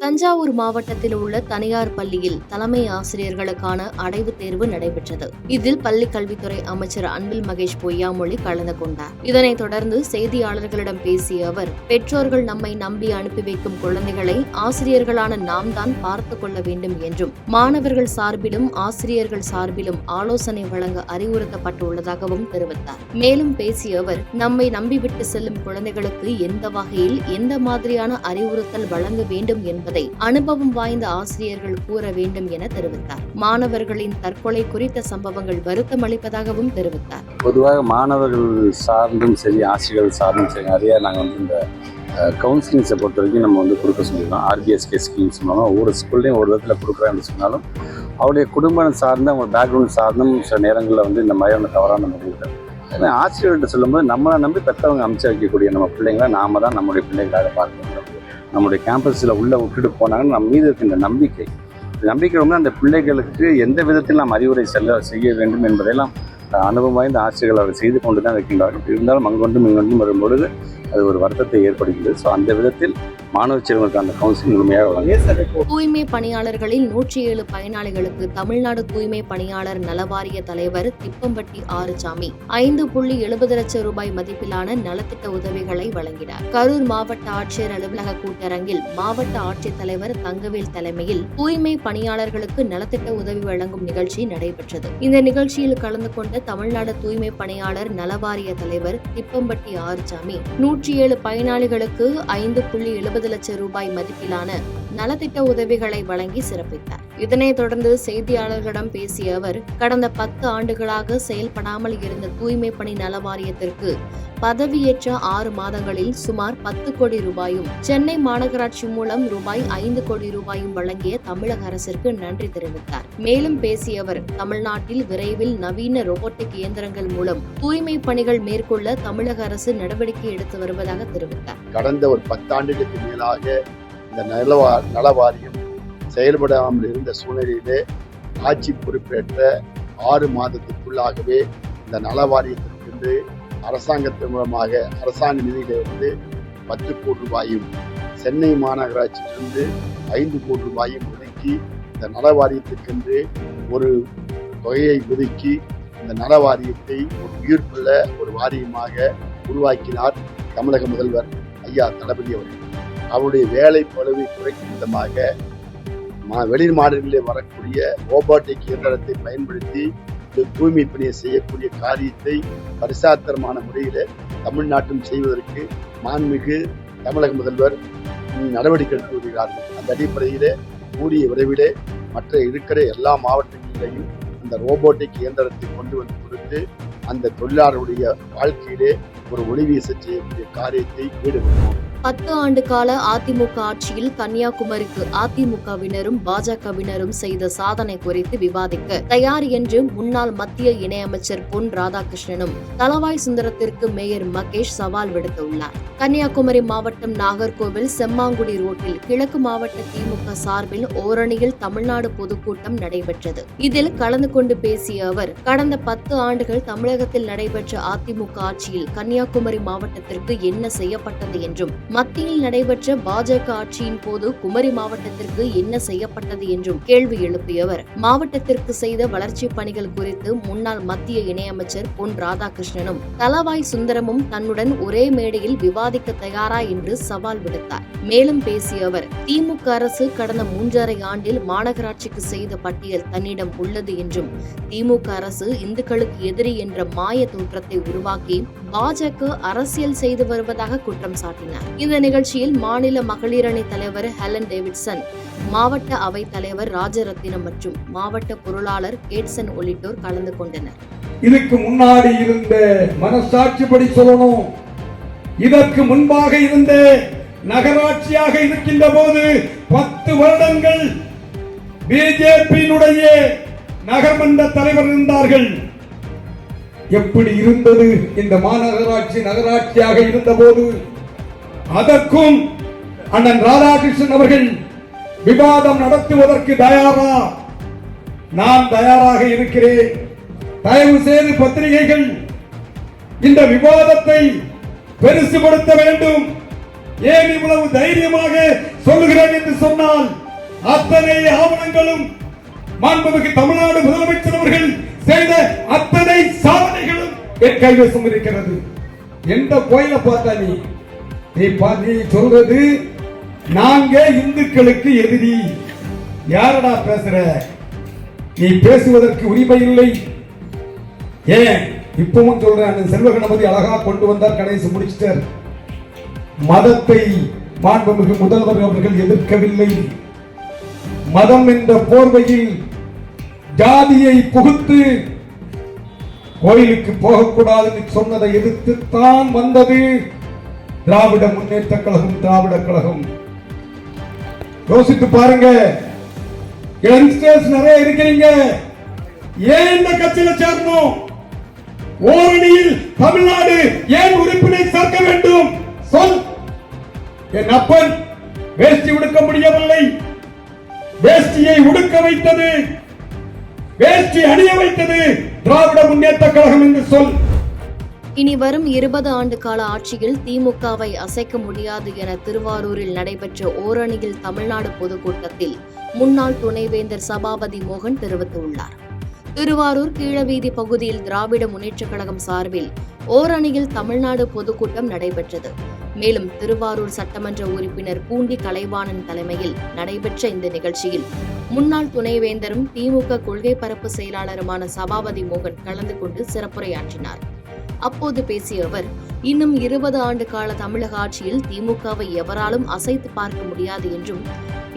தஞ்சாவூர் மாவட்டத்தில் உள்ள தனியார் பள்ளியில் தலைமை ஆசிரியர்களுக்கான அடைவுத் தேர்வு நடைபெற்றது. இதில் பள்ளிக் கல்வித்துறை அமைச்சர் அன்பில் மகேஷ் பொய்யாமொழி கலந்து கொண்டார். இதனைத் தொடர்ந்து செய்தியாளர்களிடம் பேசிய அவர், பெற்றோர்கள் நம்மை நம்பி அனுப்பி வைக்கும் குழந்தைகளை ஆசிரியர்களான நாம் தான் பார்த்துக் கொள்ள வேண்டும் என்றும், மாணவர்கள் சார்பிலும் ஆசிரியர்கள் சார்பிலும் ஆலோசனை வழங்க அறிவுறுத்தப்பட்டுள்ளதாகவும் தெரிவித்தார். மேலும் பேசிய அவர், நம்மை நம்பிவிட்டு செல்லும் குழந்தைகளுக்கு எந்த வகையில் எந்த மாதிரியான அறிவுறுத்தல் வழங்க வேண்டும் என்பதை அனுபவம் வாய்ந்த ஆசிரியர்கள் கூற வேண்டும் என தெரிவித்தார். மாணவர்களின் தற்கொலை குறித்த சம்பவங்கள் வருத்தம் அளிப்பதாகவும் தெரிவித்தார். பொதுவாக மாணவர்கள் சார்ந்தும் சரி, ஆசிரியர்கள் சார்ந்தும் சரி, நிறைய நாங்கள் இந்த கவுன்சிலிங்ஸை பொறுத்த வரைக்கும் நம்ம கொடுக்க சொல்லிடுறோம். RBSK ஸ்கீம்ஸ் மூலமாக ஒவ்வொரு ஸ்கூல்லையும் ஒரு விதத்தில் கொடுக்குறாங்கன்னு சொன்னாலும், அவருடைய குடும்பம் சார்ந்த அவங்க பேக்ரவுண்ட் சார்ந்தும் சில நேரங்களில் இந்த மாதிரியான தவறான முடிவுகள் ஆசிரியர்கள்ட்ட சொல்லும்போது, நம்மளை நம்பி பெற்றவங்க அமைச்சு வைக்கக்கூடிய நம்ம பிள்ளைங்களை நாம தான் நம்முடைய பிள்ளைகளாக பார்க்க முடியும். நம்முடைய கேம்பஸில் உள்ளே விட்டுட்டு போனாங்கன்னு நம்ம மீது இருக்கின்ற நம்பிக்கை ரொம்ப அந்த பிள்ளைகளுக்கு எந்த விதத்தில் நாம் அறிவுரை செய்ய வேண்டும் என்பதையெல்லாம் அனுபவம் வாய்ந்த ஆசிரியர்கள் அவர் செய்து கொண்டு தான் இருக்கின்றார்கள். இருந்தாலும் அங்கொன்றும் இங்கொன்றும் வரும்பொழுது அது ஒரு வருத்தத்தை ஏற்படுகிறது. ஸோ அந்த விதத்தில் மாணவ செல்வங்களுக்கு அந்த கவுன்சிலிங் முழுமையாக வழங்க. தூய்மை பணியாளர்களில் 107 பயனாளிகளுக்கு தமிழ்நாடு தூய்மை பணியாளர் நலவாரிய தலைவர் திப்பம்பட்டி ஆறுசாமி 5.70 லட்சம் ரூபாய் மதிப்பிலான நலத்திட்ட உதவிகளை வழங்கினார். கரூர் மாவட்ட ஆட்சியர் அலுவலக கூட்டரங்கில் மாவட்ட ஆட்சித்தலைவர் தங்கவேல் தலைமையில் தூய்மை பணியாளர்களுக்கு நலத்திட்ட உதவி வழங்கும் நிகழ்ச்சி நடைபெற்றது. இந்த நிகழ்ச்சியில் கலந்து கொண்ட தமிழ்நாடு தூய்மை பணியாளர் நலவாரிய தலைவர் திப்பம்பட்டி ஆறுசாமி 107 பயனாளிகளுக்கு 5.70 லட்சம் ரூபாய் மதிப்பிலான நலத்திட்ட உதவிகளை வழங்கி சிறப்பித்தார். இதனைத் தொடர்ந்து செய்தியாளர்களிடம் பேசிய அவர், கடந்த 10 ஆண்டுகளாக செயல்படாமல் இருந்த தூய்மை பணி நல வாரியத்திற்கு பதவியேற்ற 6 மாதங்களில் சுமார் 10 கோடி ரூபாயும், சென்னை மாநகராட்சி மூலம் ரூபாய் 5 கோடி ரூபாயும் வழங்கிய தமிழக அரசிற்கு நன்றி தெரிவித்தார். மேலும் பேசிய அவர், தமிழ்நாட்டில் விரைவில் நவீன ரோபோட்டிக் இயந்திரங்கள் மூலம் தூய்மை பணிகள் மேற்கொள்ள தமிழக அரசு நடவடிக்கை எடுத்து வருவதாக தெரிவித்தார். கடந்த ஒரு 10 ஆண்டுகளுக்கு மேலாக இந்த நல வாரியம் செயல்படாமல் இருந்த சூழ்நிலையிலே ஆட்சி பொறுப்பேற்ற 6 மாதத்திற்குள்ளாகவே இந்த நல வாரியத்திற்கு அரசாங்கத்தின் மூலமாக அரசாங்க நிதியிலிருந்து 10 கோடி ரூபாயும், சென்னை மாநகராட்சியிலிருந்து 5 கோடி ரூபாயும் ஒதுக்கி இந்த நல வாரியத்திற்கென்று ஒரு தொகையை ஒதுக்கி இந்த நல வாரியத்தை ஒரு உயிர்ப்புள்ள ஒரு வாரியமாக உருவாக்கினார் தமிழக முதல்வர் ஐயா தளபதி அவர்கள். அவருடைய வேலை பளுவை குறைக்கும் விதமாக வெளி மாநிலங்களிலே வரக்கூடிய ரோபோட்டிக் இயந்திரத்தை பயன்படுத்தி தூய்மை பணியை செய்யக்கூடிய காரியத்தை பரிசாத்திரமான முறையில் தமிழ்நாட்டில் செய்வதற்கு மாண்புமிகு தமிழக முதல்வர் நடவடிக்கை எடுத்து வருகிறார்கள். அந்த அடிப்படையிலே கூடிய விரைவிலே மற்ற இருக்கிற எல்லா மாவட்டங்களிலேயும் அந்த ரோபோட்டிக் இயந்திரத்தை கொண்டு வந்து கொடுத்து அந்த தொழிலாளருடைய வாழ்க்கையிலே ஒரு ஒளி வீச செய்யக்கூடிய காரியத்தை ஈடுபடுவோம். 10 ஆண்டு கால அதிமுக ஆட்சியில் கன்னியாகுமரிக்கு அதிமுகவினரும் பாஜகவினரும் செய்த சாதனை குறித்து விவாதிக்க தயார் என்று முன்னாள் மத்திய இணையமைச்சர் பொன் ராதாகிருஷ்ணனும் தளவாய் சுந்தரத்திற்கு மேயர் மகேஷ் சவால் விடுத்துள்ளார். கன்னியாகுமரி மாவட்டம் நாகர்கோவில் செம்மாங்குடி ரோட்டில் கிழக்கு மாவட்ட திமுக சார்பில் ஓரணியில் தமிழ்நாடு பொதுக்கூட்டம் நடைபெற்றது. இதில் கலந்து கொண்டு பேசிய அவர், கடந்த 10 ஆண்டுகள் தமிழகத்தில் நடைபெற்ற அதிமுக ஆட்சியில் கன்னியாகுமரி மாவட்டத்திற்கு என்ன செய்யப்பட்டது என்றும், மத்தியில் நடைபெற்ற பாஜக ஆட்சியின் போது குமரி மாவட்டத்திற்கு என்ன செய்யப்பட்டது என்றும் கேள்வி எழுப்பிய அவர், மாவட்டத்திற்கு செய்த வளர்ச்சிப் பணிகள் குறித்து முன்னாள் மத்திய இணையமைச்சர் பொன் ராதாகிருஷ்ணனும் தளவாய் சுந்தரமும் தன்னுடன் ஒரே மேடையில் விவாதிக்க தயாரா என்று சவால் விடுத்தார். மேலும் பேசிய அவர், திமுக அரசு கடந்த 3.5 ஆண்டில் மாநகராட்சிக்கு செய்த பட்டியல் தன்னிடம் உள்ளது என்றும், திமுக அரசு இந்துக்களுக்கு எதிரி என்ற மாய தோற்றத்தை உருவாக்கி பாஜக அரசியல் செய்து வருவதாக குற்றம் சாட்டினார். இந்த நிகழ்ச்சியில் மாநில மகளிர் அணி தலைவர் ஹெலன் டேவிட்சன், மாவட்ட அவைத் தலைவர் ராஜரத்தினம் மற்றும் மாவட்ட பொருளாளர் கேட்சன் உள்ளிட்டோர் கலந்து கொண்டனர். இதுக்கு முன்னாடி இருந்த மனசாட்சிப்படி சொல்லணும், இதற்கு முன்பாக இருந்த நகராட்சியாக இருக்கின்ற போது 10 வருடங்கள் பிஜேபியினுடைய நகர்மன்ற தலைவர் இருந்தார்கள். எப்படி இருந்தது இந்த மாநகராட்சி நகராட்சியாக இருந்த போது? அதற்கும் அண்ணன் ராதாகிருஷ்ணன் அவர்கள் விவாதம் நடத்துவதற்கு தயாரா? நான் தயாராக இருக்கிறேன். தயவு செய்து பத்திரிகைகள் இந்த விவாதத்தை பெருசுபடுத்த வேண்டும். ஏன் இவ்வளவு தைரியமாக சொல்லுகிறேன் என்று சொன்னால், அத்தனை ஆவணங்களும் மாண்புமிகு தமிழ்நாடு முதலமைச்சர் அவர்கள் செய்த அத்தனை சாதனைகளும் என் கைவசம் இருக்கிறது. எந்த கோயிலை பார்த்தா நீ சொல்றது நாங்க இந்துக்களுக்கு எதிரி? யாரடா பேசுற? நீ பேசுவதற்கு உரிமை இல்லை. ஏன் இப்பவும் சொல்றேன், செல்வ கணபதி அழகா கொண்டு வந்தார், கடைசி முடிச்சிட்டார். மதத்தை மாண்புமிகு முதல்வர் அவர்கள் எதிர்க்கவில்லை. மதம் என்ற போர்வையில் ஜாதியை புகுத்து கோயிலுக்கு போகக்கூடாது சொன்னதை எதிர்த்துத்தான் வந்தது திராவிட முன்னேற்ற கழகம், திராவிட கழகம். யோசித்து பாருங்க. யங்ஸ்டர்ஸ் நிறைய இருக்கிறீங்க, ஏன் இந்த கட்சியில சேரணும்? ஓரணியில் தமிழ்நாடு ஏன் உறுப்பினை சேர்க்க வேண்டும்? சொல். என் அப்பன் வேஷ்டி உடுக்க முடியவில்லை, வேஷ்டியை உடுக்க வைத்தது, வேஷ்டி அணிய வைத்தது திராவிட முன்னேற்ற கழகம் என்று சொல். இனி வரும் 20 ஆண்டு கால ஆட்சியில் திமுகவை அசைக்க முடியாது என திருவாரூரில் நடைபெற்ற ஓரணியில் தமிழ்நாடு பொதுக்கூட்டத்தில் முன்னாள் துணைவேந்தர் சபாபதி மோகன் தெரிவித்துள்ளார். திருவாரூர் கீழவீதி பகுதியில் திராவிட முன்னேற்ற கழகம் சார்பில் ஓரணியில் தமிழ்நாடு பொதுக்கூட்டம் நடைபெற்றது. மேலும் திருவாரூர் சட்டமன்ற உறுப்பினர் பூண்டி கலைவாணன் தலைமையில் நடைபெற்ற இந்த நிகழ்ச்சியில் முன்னாள் துணைவேந்தரும் திமுக கொள்கை பரப்பு செயலாளருமான சபாபதி மோகன் கலந்து கொண்டு சிறப்புரையாற்றினார். அப்போது பேசிய அவர், இன்னும் 20 ஆண்டு கால தமிழக ஆட்சியில் திமுகவை எவராலும் அசைத்து பார்க்க முடியாது என்றும்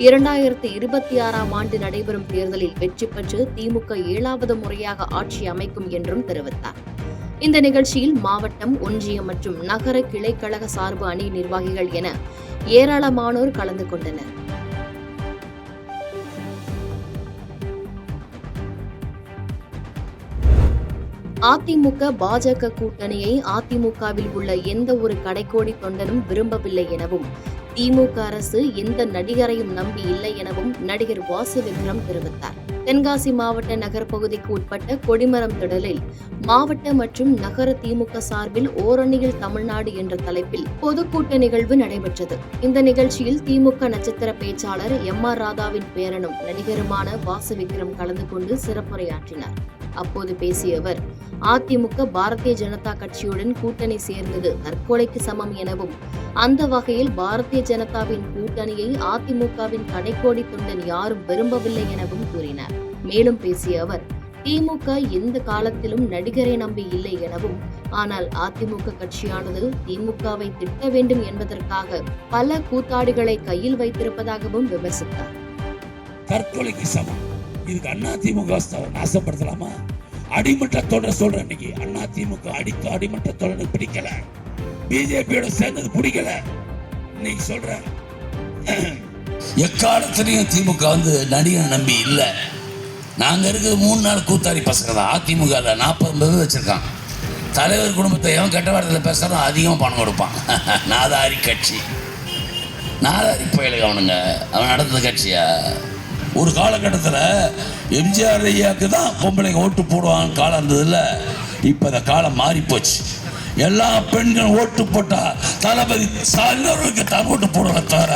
2026ஆம் ஆண்டு நடைபெறும் தேர்தலில் வெற்றி பெற்று திமுக 7வது முறையாக ஆட்சி அமைக்கும் என்றும் தெரிவித்தார். இந்த நிகழ்ச்சியில் மாவட்டம், ஒன்றியம் மற்றும் நகர கிளைக்கழக சார்பு அணி நிர்வாகிகள் என ஏராளமானோர் கலந்து கொண்டனர். அதிமுக பாஜக கூட்டணியை அதிமுகவில் உள்ள எந்த ஒரு கடைக்கோடி தொண்டனும் விரும்பவில்லை எனவும், திமுக அரசு எந்த நடிகரையும் நம்பி இல்லை எனவும் நடிகர் வாசு விக்ரம் தெரிவித்தார். தென்காசி மாவட்ட நகர பகுதிக்கு உட்பட்ட கொடிமரம் திடலில் மாவட்ட மற்றும் நகர திமுக சார்பில் ஓரணியில் தமிழ்நாடு என்ற தலைப்பில் பொதுக்கூட்ட நிகழ்வு நடைபெற்றது. இந்த நிகழ்ச்சியில் திமுக நட்சத்திர பேச்சாளர் MR ராதாவின் பேரனும் நடிகருமான வாசு விக்ரம் கலந்து கொண்டு சிறப்புரையாற்றினார். அப்போது பேசிய அவர், அதிமுக பாரதிய ஜனதா கட்சியுடன் கூட்டணி சேர்ந்தது தற்கொலைக்கு சமம் எனவும், அந்த வகையில் பாரதிய ஜனதாவின் கூட்டணியை அதிமுகவின் கடைக்கோடி தொண்டன் யாரும் விரும்பவில்லை எனவும் கூறினார். மேலும் பேசிய அவர், திமுக எந்த காலத்திலும் நடிகரை நம்பி இல்லை எனவும், ஆனால் அதிமுக கட்சியானது திமுகவை திட்ட வேண்டும் என்பதற்காக பல கூத்தாடிகளை கையில் வைத்திருப்பதாகவும் விமர்சித்தார். தற்கொலைக்கு சமம். இதுக்கு அதிமுக நாசப்படுத்தலாமா? அடிமட்டத்தோட சொல்றேன், இன்னைக்கு அதிமுக அடிமட்டத்தோட பிடிக்கல, பிஜேபியோட சேர்ந்தது பிடிக்கல. இன்னைக்கு சொல்றேன், எக்காலத்திலையும் திமுக நடிகரை நம்பி இல்லை. நாங்க இருக்கிற 3 நாள் கூத்தாடி பசங்க தான். அதிமுக 40 பேர் வச்சிருக்கான். தலைவர் குடும்பத்தை எவன் கெட்ட வார்த்தையில் பேசுறான் அதிகமாக பணம் கொடுப்பான். நாதாரி கட்சி, நாதாரி பயலுக்கு அவனுங்க. அவன் நடந்த கட்சியா? ஒரு காலகட்டத்தில் எம்ஜிஆர் ஐயாவுக்கு தான் பொம்பளைங்க ஓட்டு போடுவாங்க காலம் இருந்ததில்ல. இப்போ இந்த காலம் மாறி போச்சு. எல்லா பெண்களும் ஓட்டு போட்டா தளபதி சார்ந்தவர்களுக்கு தான் ஓட்டு போடுவதை தவிர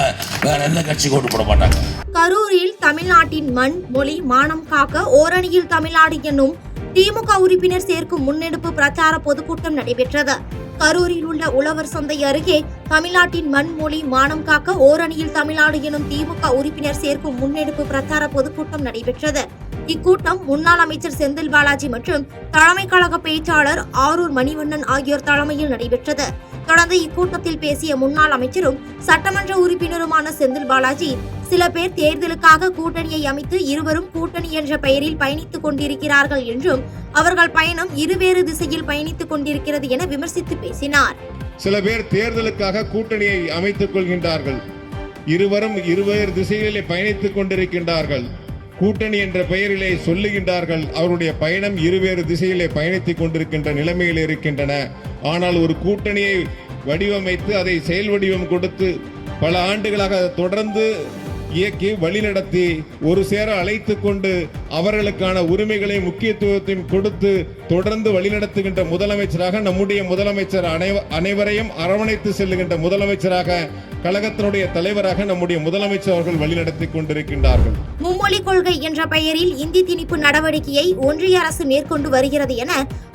வேற எந்த கட்சிக்கு ஓட்டு போட மாட்டாங்க. கரூரில் தமிழ்நாட்டின் மண், மொழி, மானம் காக்க ஓரணியில் தமிழ்நாடு என்னும் திமுக உறுப்பினர் சேர்க்கும் முன்னெடுப்பு பிரச்சார பொதுக்கூட்டம் நடைபெற்றது. கரூரில் உள்ள உழவர் சந்தை அருகே தமிழ்நாட்டின் மண், மொழி, மானம் காக்க ஓரணியில் தமிழ்நாடு எனும் திமுக உறுப்பினர் சேர்க்கும் முன்னெடுப்பு பிரச்சார பொதுக்கூட்டம் நடைபெற்றது. இக்கூட்டம் முன்னாள் அமைச்சர் செந்தில் பாலாஜி மற்றும் தலைமை கழக பேச்சாளர் ஆரூர் மணிவண்ணன் ஆகியோர் தலைமையில் நடைபெற்றது. தொடர்ந்து இக்கூட்டத்தில் பேசிய முன்னாள் அமைச்சரும் சட்டமன்ற உறுப்பினருமான செந்தில் பாலாஜி, சில பேர் தேர்தலுக்காக கூட்டணியை அமைத்து இருவரும் கூட்டணி என்ற பெயரில் பயணித்துக் கொண்டிருக்கிறார்கள் என்றும், அவர்கள் பயணம் இருவேறு திசையில் பயணித்துக் கொண்டிருக்கிறது என விமர்சித்து பேசினார். சில பேர் தேர்தலுக்காக கூட்டணியை அமைத்துக் கொள்கின்றார்கள், இருவரும் இருவேறு திசைகளிலே பயணித்துக் கொண்டிருக்கின்றார்கள், கூட்டணி என்ற பெயரிலே சொல்லுகின்றார்கள். அவருடைய பயணம் இருவேறு திசையிலே பயணித்துக் கொண்டிருக்கின்ற நிலைமையில் இருக்கின்றன. ஆனால் ஒரு கூட்டணியை வடிவமைத்து அதை செயல் வடிவம் கொடுத்து பல ஆண்டுகளாக தொடர்ந்து இயக்கி வழிநடத்தி ஒரு சேர அழைத்து கொண்டு அவர்களுக்கான உரிமைகளை முக்கியத்துவத்தையும் கொடுத்து தொடர்ந்து வழிநடத்துகின்ற முதலமைச்சராக நம்முடைய முதலமைச்சர் அனைவரையும் அரவணைத்து செல்லுகின்ற முதலமைச்சராக கழகத்தினுடைய தலைவராக நம்முடைய முதலமைச்சர் அவர்கள் வழிநடத்தி கொண்டிருக்கின்றார்கள். மும்மொழி கொள்கை என்ற பெயரில் இந்தி திணிப்பு நடவடிக்கையை ஒன்றிய அரசு மேற்கொண்டு வருகிறது என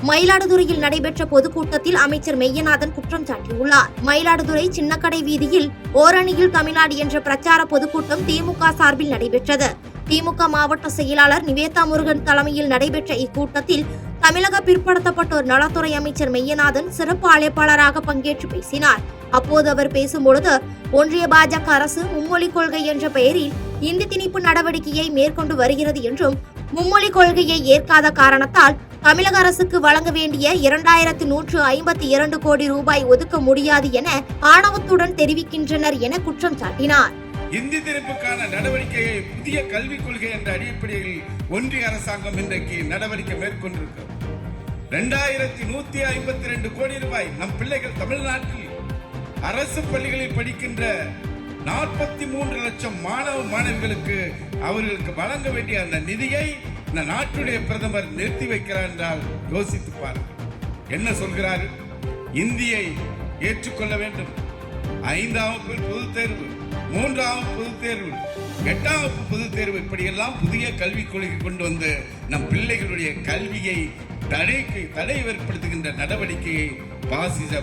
மயிலாடுதுறையில் நடைபெற்ற பொதுக்கூட்டத்தில் அமைச்சர் மெய்யநாதன் குற்றம் சாட்டியுள்ளார். மயிலாடுதுறை சின்னக்கடை வீதியில் ஓரணியில் தமிழ்நாடு என்ற பிரச்சார பொதுக்கூட்டம் திமுக சார்பில் நடைபெற்றது. திமுக மாவட்ட செயலாளர் நிவேதா முருகன் தலைமையில் நடைபெற்ற இக்கூட்டத்தில் தமிழக பிற்படுத்தப்பட்டோர் நலத்துறை அமைச்சர் மெய்யநாதன் சிறப்பு அழைப்பாளராக பங்கேற்று பேசினார். அப்போது அவர் பேசும்பொழுது, ஒன்றிய பாஜக அரசு மும்மொழி கொள்கை என்ற பெயரில் இந்தி திணிப்பு நடவடிக்கையை மேற்கொண்டு வருகிறது என்றும், மும்மொழி கொள்கையை ஏற்காத காரணத்தால் தமிழக அரசுக்கு வழங்க வேண்டிய 2152 கோடி ரூபாய் ஒதுக்க முடியாது என ஆணவத்துடன் தெரிவிக்கின்றனர் என குற்றம் சாட்டினார். இந்தி திணிப்புக்கான நடவடிக்கையை புதிய கல்விக் கொள்கை என்ற அடிப்படையில் ஒன்றிய அரசாங்கம் இன்றைக்கு நடவடிக்கை மேற்கொண்டிருக்கிறது. 2152 கோடி ரூபாய் நம் பிள்ளைகள் தமிழ்நாட்டில் அரசு பள்ளிகளில் படிக்கின்ற 43 லட்சம் மாணவ மாணவிகளுக்கு அவர்களுக்கு வழங்க வேண்டிய அந்த நிதியை இந்த நாட்டுடைய பிரதமர் நிறுத்தி வைக்கிறார் என்றால் யோசித்து பாருங்கள். என்ன சொல்கிறார்? இந்தியை ஏற்றுக்கொள்ள வேண்டும், 5ஆம் வகுப்பில் பொதுத் தேர்வு, 3ஆம் வகுப்பு பொதுத் தேர்வு, 8ஆம் வகுப்பு பொதுத் தேர்வு, இப்படியெல்லாம் புதிய கல்விக் கொள்கை கொண்டு வந்து நம் பிள்ளைகளுடைய கல்வியை தடை ஏற்படுத்துகின்ற நடவடிக்கையை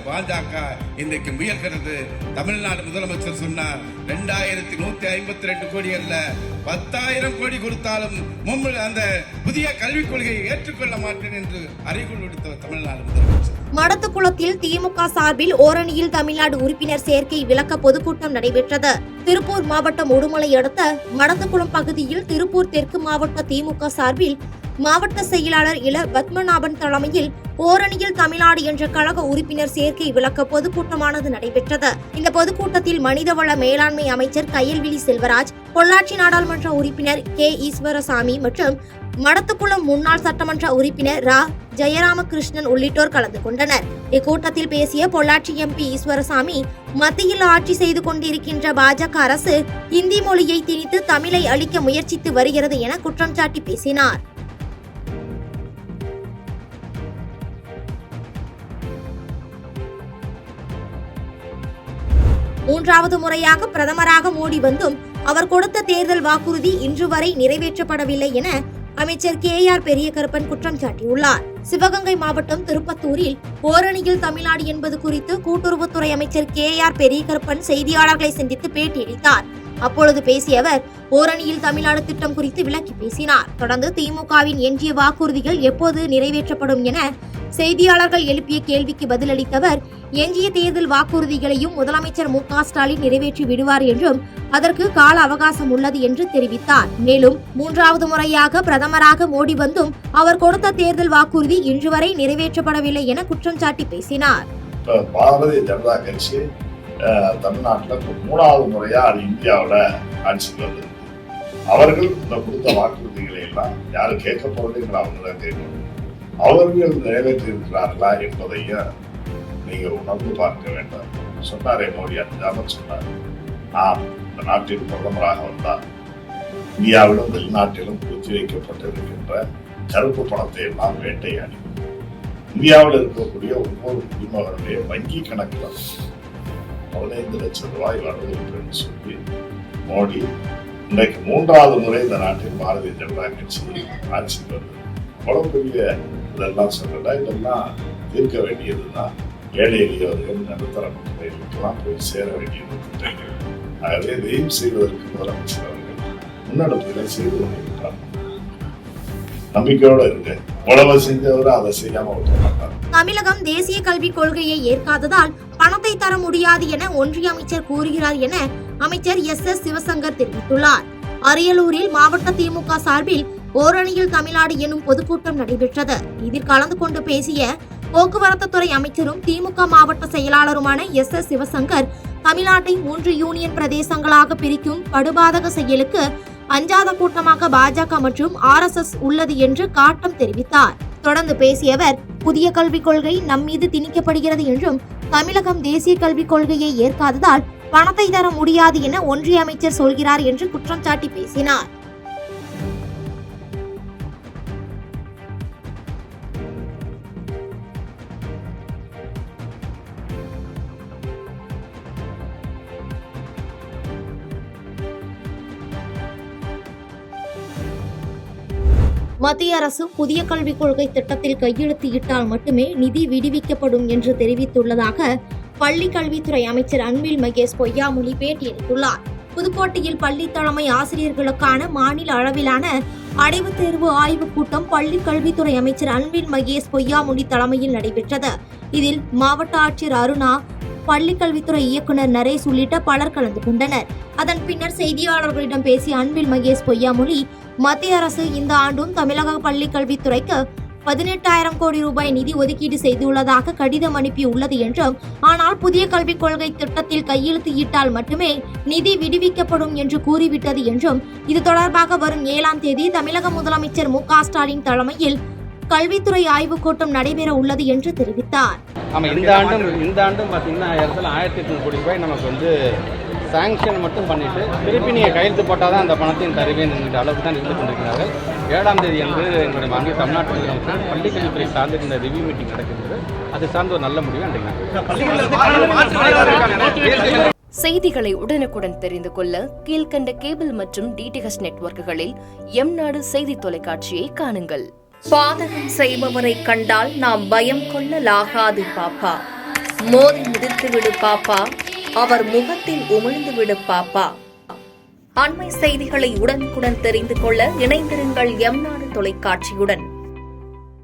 பாஜக இன்றைக்கு முயல்கிறது. தமிழ்நாடு முதலமைச்சர் சொன்னார், 2152 கோடி அல்ல, 10,000 கோடி கொடுத்தாலும் அந்த புதிய கல்விக் கொள்கையை ஏற்றுக்கொள்ள மாட்டேன் என்று அறிகுள் விடுத்த தமிழ்நாடு முதலமைச்சர். மடத்துக்குளத்தில் திமுக சார்பில் ஓரணியில் தமிழ்நாடு உறுப்பினர் சேர்க்கை விளக்க பொதுக்கூட்டம் நடைபெற்றது. திருப்பூர் மாவட்டம் உடுமலை அடுத்த மடத்துக்குளம் பகுதியில் திருப்பூர் தெற்கு மாவட்ட திமுக சார்பில் மாவட்ட செயலாளர் இள பத்மநாபன் தலைமையில் ஓரணியில் தமிழ்நாடு என்ற கழக உறுப்பினர் சேர்க்கை விளக்க பொதுக்கூட்டமானது நடைபெற்றது. இந்த பொதுக்கூட்டத்தில் மனிதவள மேலாண்மை அமைச்சர் கயல்விழி செல்வராஜ், பொள்ளாச்சி நாடாளுமன்ற உறுப்பினர் கே ஈஸ்வரசாமி மற்றும் மடத்துக்குளம் முன்னாள் சட்டமன்ற உறுப்பினர் ரா ஜெயராமகிருஷ்ணன் உள்ளிட்டோர் கலந்து கொண்டனர். இக்கூட்டத்தில் பேசிய பொள்ளாச்சி எம்பி ஈஸ்வரசாமி, மத்தியில் ஆட்சி செய்து கொண்டிருக்கின்ற பாஜக அரசு இந்தி மொழியை திணித்து தமிழை அழிக்க முயற்சித்து வருகிறது என குற்றம் சாட்டி பேசினார். மூன்றாவது முறையாக பிரதமராக மோடி வந்தும் அவர் கொடுத்த தேர்தல் வாக்குறுதி இன்று வரை நிறைவேற்றப்படவில்லை என அமைச்சர் KR பெரியகருப்பன் குற்றம் சாட்டியுள்ளார். சிவகங்கை மாவட்டம் திருப்பத்தூரில் ஓரணியில் தமிழ்நாடு என்பது குறித்து கூட்டுறவுத்துறை அமைச்சர் KR பெரியகருப்பன் செய்தியாளர்களை சந்தித்து பேட்டியளித்தார். அப்பொழுது பேசிய அவர், ஓரணியில் தமிழ்நாடு திட்டம் குறித்து விளக்கி பேசினார். தொடர்ந்து திமுகவின் எஞ்சிய வாக்குறுதிகள் எப்போது நிறைவேற்றப்படும் என செய்தியாளர்கள் எழுப்பிய கேள்விக்கு பதிலளித்தவர், எஞ்சிய தேர்தல் வாக்குறுதிகளையும் முதலமைச்சர் மு.க. ஸ்டாலின் நிறைவேற்றி விடுவார் என்றும் அதற்கு கால அவகாசம் உள்ளது என்று தெரிவித்தார். மேலும் மூன்றாவது முறையாக பிரதமராக மோடி வந்தும் அவர் கொடுத்த தேர்தல் வாக்குறுதி இன்று வரை நிறைவேற்றப்படவில்லை என குற்றம் சாட்டி பேசினார். பாரதிய ஜனதா கட்சி தமிழ்நாட்டில் 3வது முறையா இந்தியாவோட ஆட்சிக்கு வந்தது. அவர்கள் இந்த கொடுத்த வாக்குறுதிகளை எல்லாம் யாரும் கேட்க போறதுங்கிற அவங்க தான் கேட்கணும். அவர்கள் நிறைவேற்றி இருக்கிறார்களா என்பதையும் நீங்க உணர்ந்து பார்க்க வேண்டும். சொன்னாரே மோடி, அஞ்சாமல் சொன்னார், நான் இந்த நாட்டில் பிரதமராக வந்தால் இந்தியாவிலும் வெளிநாட்டிலும் குத்தி வைக்கப்பட்டிருக்கின்ற கருப்பு பணத்தை எல்லாம் வேட்டையாடி இந்தியாவில் இருக்கக்கூடிய ஒவ்வொரு குடிமகனுடைய வங்கி கணக்கில் 15 லட்சம் ரூபாய் வரவேற்பு சொல்லி மோடி இன்றைக்கு 3வது முறை இந்த நாட்டில் பாரதிய ஜனதா கட்சி ஆட்சிக்கு வருது. அவ்வளவு பெரிய இதெல்லாம் சொல்லல, இதெல்லாம் தீர்க்க வேண்டியதுதான் ஏழை எளியவர்கள் நடுத்தர மக்களுக்கெல்லாம் போய் சேர வேண்டியது திட்டங்கள். ஆகவே இதையும் செய்வதற்கு முதலமைச்சர் அவர்கள் முன்னெடுப்புகளை செய்து கொண்டிருக்கிறார். நம்பிக்கையோட இருக்கு. உழவு செஞ்சவரை அதை செய்யாம விட மாட்டார். தமிழகம் தேசிய கல்விக் கொள்கையை ஏற்காததால் பணத்தை தர முடியாது என ஒன்றிய அமைச்சர் கூறுகிறார் என அமைச்சர் SS சிவசங்கர் தெரிவித்துள்ளார். அரியலூரில் மாவட்ட திமுக சார்பில் ஓரணியில் தமிழ்நாடு எனும் பொதுக்கூட்டம் நடைபெற்றது. இதில் கலந்து கொண்டு பேசிய போக்குவரத்து துறை அமைச்சரும் திமுக மாவட்ட செயலாளருமான SS சிவசங்கர், தமிழ்நாட்டை 3 யூனியன் பிரதேசங்களாக பிரிக்கும் படுபாதக செயலுக்கு அஞ்சாத கூட்டமாக பாஜக மற்றும் RSS உள்ளது என்று காட்டம் தெரிவித்தார். தொடர்ந்து பேசிய அவர், புதிய கல்விக் கொள்கை நம் மீது திணிக்கப்படுகிறது என்றும் தமிழகம் தேசிய கல்விக் கொள்கையை ஏற்காததால் பணத்தை தர முடியாது என ஒன்றிய அமைச்சர் சொல்கிறார் என்று குற்றம் சாட்டி பேசினார். மத்திய அரசு புதிய கல்விக் கொள்கை திட்டத்தில் கையெழுத்திட்டால் மட்டுமே நிதி விடுவிக்கப்படும் என்று தெரிவித்துள்ளதாக பள்ளி கல்வித்துறை அமைச்சர் அன்பில் மகேஷ் பொய்யாமொழி பேட்டியளித்துள்ளார். புதுக்கோட்டையில் பள்ளி தலைமை ஆசிரியர்களுக்கான மாநில அளவிலான அடைவுத் தேர்வு ஆய்வுக் கூட்டம் பள்ளி கல்வித்துறை அமைச்சர் அன்பில் மகேஷ் பொய்யாமொழி தலைமையில் நடைபெற்றது. இதில் மாவட்ட ஆட்சியர் அருணா, பள்ளி கல்வித்துறை இயக்குநர் நரேஷ் உள்ளிட்ட பலர் கலந்து கொண்டனர். அதன் பின்னர் செய்தியாளர்களிடம் பேசிய அன்பில் மகேஷ் பொய்யாமொழி, மத்திய அரசு இந்த ஆண்டும் தமிழக பள்ளி கல்வித்துறைக்கு 18,000 கோடி ரூபாய் நிதி ஒதுக்கீடு செய்துள்ளதாக கடிதம் அனுப்பியுள்ளது என்றும், ஆனால் புதிய கல்விக் கொள்கை திட்டத்தில் கையெழுத்திட்டால் மட்டுமே நிதி விடுவிக்கப்படும் என்று கூறிவிட்டது என்றும், இது தொடர்பாக வரும் 7ஆம் தேதி தமிழக முதலமைச்சர் மு.க. ஸ்டாலின் தலைமையில் கல்வித்துறை ஆய்வுக் கூட்டம் நடைபெற உள்ளது என்று தெரிவித்தார். இந்த ஆண்டும் பார்த்தீங்கன்னா 1800 கோடி ரூபாய் நமக்கு சாங்ஷன் மட்டும் பண்ணிட்டு திருப்பி நீங்கள் கையெழுத்து போட்டால் தான் அந்த பணத்தையும் தருவேன் என்கிற அளவுக்கு தான் இருந்து கொண்டிருக்கிறார்கள். 7ஆம் தேதி அன்று எங்களுடைய மாநில தமிழ்நாட்டு முதலமைச்சர் பள்ளி கல்வித்துறை சார்ந்த இந்த ரிவ்யூ மீட்டிங் நடக்கிறது. அது சார்ந்த ஒரு நல்ல முடிவு அன்றைக்கு. செய்திகளை உடனுக்குடன் தெரிந்து கொள்ள கீழ்கண்ட கேபிள் மற்றும் டிடிஎச் நெட்வொர்க்குகளில் எம்நாடு செய்தி தொலைக்காட்சியை காணுங்கள். பாதகம் செய்பவரை கண்டால் நாம் பயம் கொள்ளலாகாது பாப்பா. மோதி மிதித்து விடு பாப்பா, அவர் முகத்தில் உமிழ்ந்து விடு பாப்பா. அண்மை செய்திகளை உடனுக்குடன் தெரிந்து கொள்ள இணைந்திருங்கள் எம்நாடு தொலைக்காட்சியுடன்.